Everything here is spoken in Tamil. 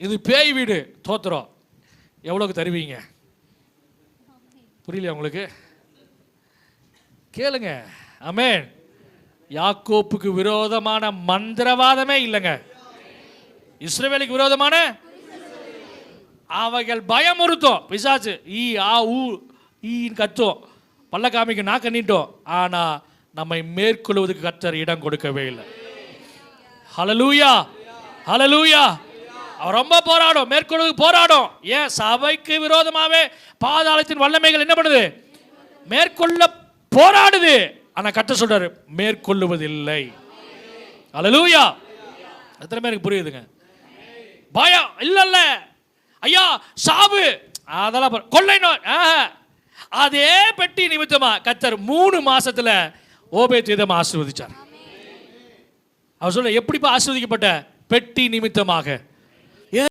இது பேய் வீடு, தோத்துறோம். எவ்வளோக்கு தருவீங்க? புரியலையா உங்களுக்கு? கேளுங்க. ஆமென். யாக்கோப்புக்கு விரோதமான மந்திரவாதமே இல்லைங்க. இஸ்ரவேலுக்கு விரோதமான அவைகள் பயமுறுத்தும். பிசாசு ஈ ஆ ஊ ஈன்னு கத்தும், பல்லக்காமிக்கு நாக்க நீட்டோம். ஆனா நம்மை மேற்கொள்வதற்கு கர்த்தர் இடம் கொடுக்கவே இல்லை. ஹல்லேலூயா, ஹல்லேலூயா. அவர் ரொம்ப போராடும், மேற்கொள்வதற்கு போராடும். ஏன்? சபைக்கு விரோதமாவே பாதாளத்தின் வல்லமைகள் என்ன பண்ணுது? மேற்கொள்ள போராடுது. ஆனா கர்த்தர் சொல்றாரு, மேற்கொள்ளுவதில்லை. ஹல்லேலூயா. எத்தனை பேருக்கு புரியுதுங்க? பயம் இல்லல்ல ஐயா, சாவு அதெல்லாம் கொள்ளை நோய், அதே பெட்டி நிமித்தமா கர்த்தர் 3 மாசத்துல ஓபேத்வேதம் ஆசீர்வதிச்சார். அவர் சொல்ல, எப்படிப்பா ஆசீர்வதிக்கப்பட்ட? பெட்டி நிமித்தமாக.